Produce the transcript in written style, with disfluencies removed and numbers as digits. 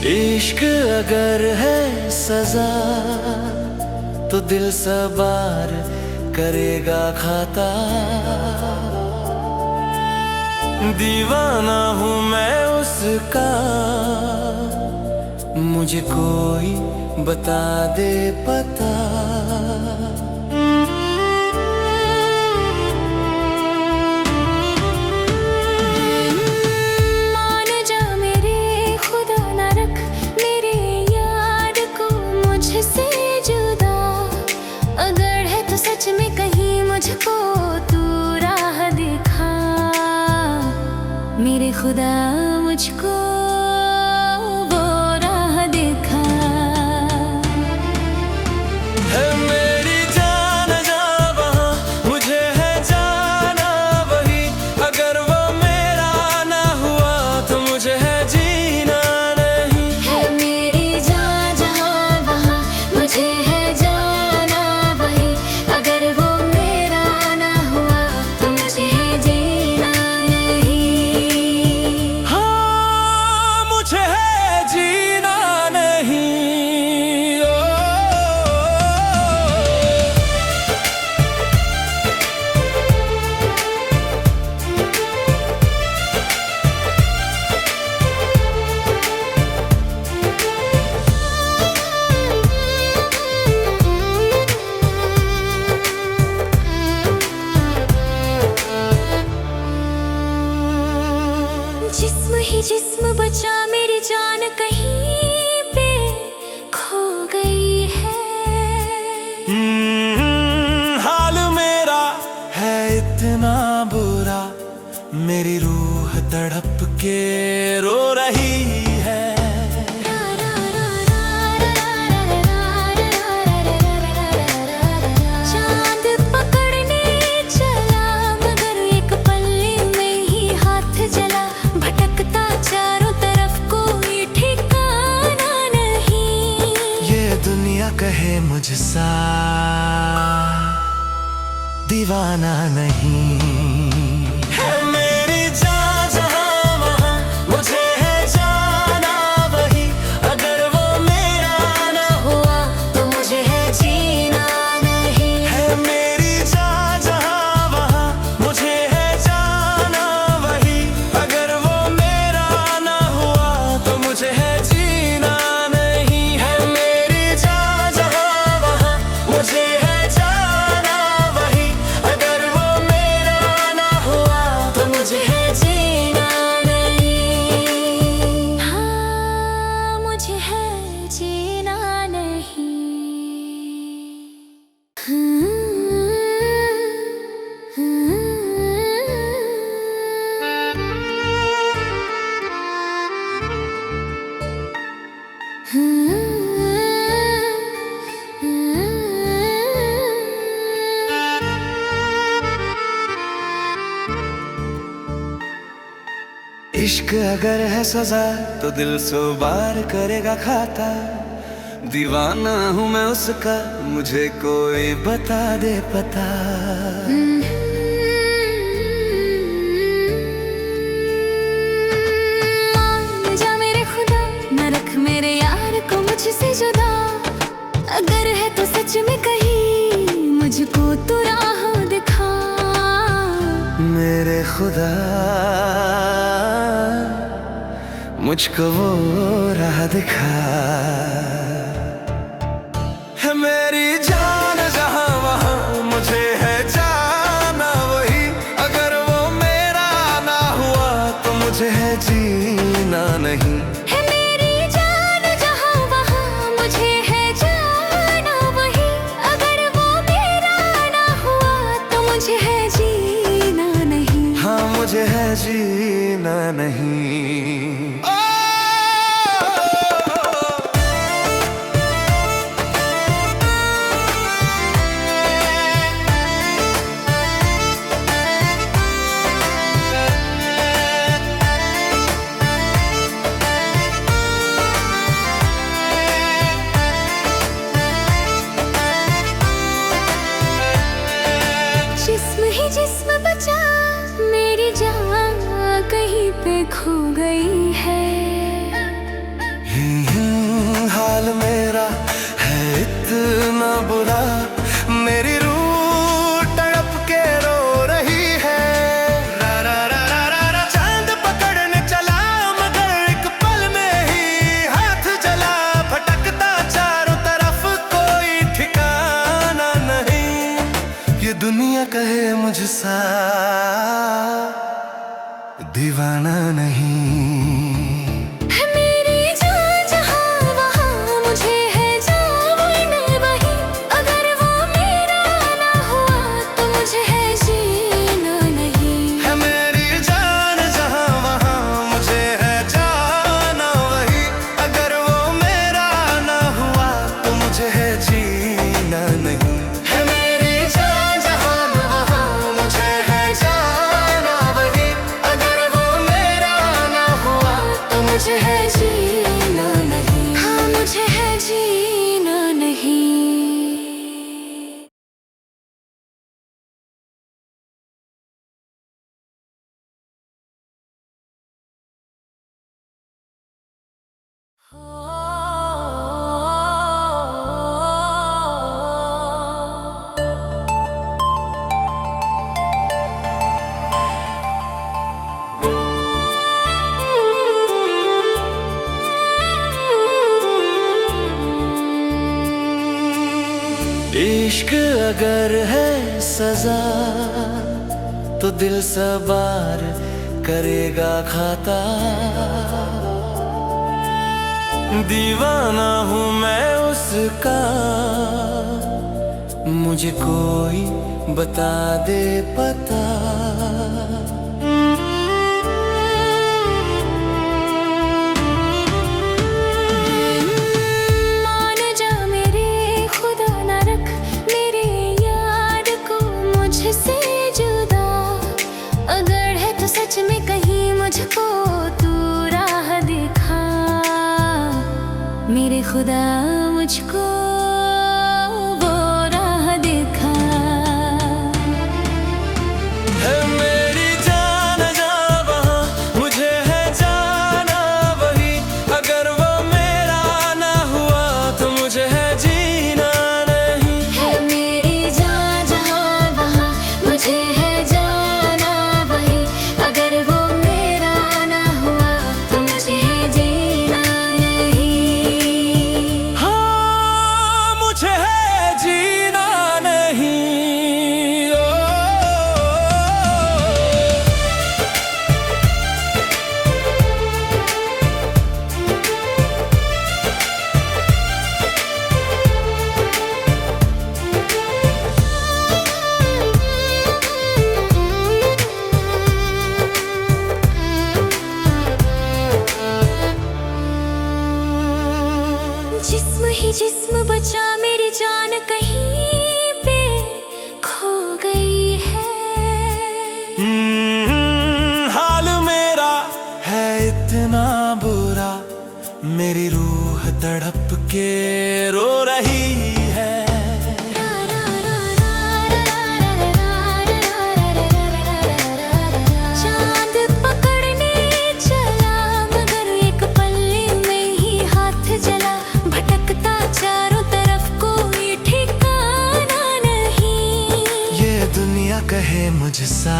इश्क अगर है सजा तो दिल सवार करेगा खाता। दीवाना हूँ मैं उसका, मुझे कोई बता दे पता। मान जा मेरे खुदा ना रख मेरे यार को मुझसे जुदा। अगर है तो सच में कहीं मुझको तू राह दिखा। मेरे खुदा मुझको वो राह दिखा। है मेरी जान जहाँ वहाँ मुझे है जाना वही। अगर वो मेरा ना हुआ तो मुझे है जीना नहीं। है मेरी जान जहाँ वहाँ मुझे है जाना वही। अगर वो मेरा ना हुआ तो मुझे है जीना नहीं। हाँ मुझे है जीना नहीं। ओ, जिस्म ही जिस्म बचा मेरी जान कहीं पे खो गई है। हाल मेरा है इतना बुरा, मेरी रूह तड़प के रो रही है। चांद पकड़ने चला मगर एक पल्ले में ही हाथ जला। भटकता चारों तरफ कोई ठिकाना नहीं। ये दुनिया कहे मुझसा दीवाना नहीं। है मेरी जान जहाँ वहाँ मुझे है जाना वही। अगर वो मेरा ना हुआ तो मुझे है जीना नहीं। है मेरी जान जहाँ वहाँ मुझे है जाना वही। अगर वो मेरा ना हुआ तो मुझे है जीना नहीं। है मेरी जान जहाँ वहाँ मुझे है जाना वही। अगर वो मेरा ना हुआ तो मुझे है जीना नहीं। हाँ मुझे है जीना नहीं। इश्क अगर है सजा तो दिल सौ बार करेगा खाता। दीवाना हूँ मैं उसका, मुझे कोई बता दे पता। मान जा मेरे खुदा न रख मेरे यार को मुझसे जुदा। अगर है तो सच में कहीं मुझको तू राह दिखा। मेरे खुदा मुझको वो राह दिखा। है मेरी जान जहाँ वहाँ मुझे है जाना वही। अगर वो मेरा ना हुआ तो मुझे है जीना नहीं। है मेरी जान जहाँ वहाँ मुझे है जाना वही। अगर वो मेरा ना हुआ तो मुझे है जीना नहीं। हाँ मुझे है जीना नहीं। जिस्म ही जिस्म बचा मेरी जान कहीं पे खो गई है। दीवाना नहीं। है मेरी जान जहाँ वहाँ मुझे है जान वही, अगर वो मेरा ना हुआ तो मुझे है जीना नहीं। है मेरी जान जहाँ वहाँ मुझे है जाना वही, अगर वो मेरा ना हुआ तो मुझे है जीना नहीं। है मेरी जान जहाँ वहाँ मुझे है जाना वही, अगर वो मेरा ना हुआ तो मुझे है जीना नहीं। हाँ मुझे है जीना नहीं। इश्क अगर है सजा तो दिल सवार करेगा खाता। दीवाना हूँ मैं उसका, मुझे कोई बता दे पता। मान जा मेरे खुदा ना रख मेरे यार को मुझसे जुदा, अगर है तो सच में कहीं मुझको तू राह दिखा। मेरे खुदा मुझको वो राह दिखा। है मेरी जान जहाँ वहाँ मुझे है जाना वही, अगर वो मेरा ना हुआ तो मुझे है जीना नहीं। है मेरी जान जहाँ वहाँ मुझे है जाना वही, अगर वो मेरा ना हुआ तो मुझे है जीना नहीं। हाँ मुझे है जीना नहीं। ओ, जिस्म ही जिस्म बचा मेरी जान कहीं पे खो गई है। हाल मेरा है इतना बुरा, मेरी रूह तड़प के रो रही है। चांद पकड़ने चला मगर एक पल्ले में ही हाथ जला, भटकता चारों तरफ कोई ठिकाना नहीं। ये दुनिया कहे मुझ सा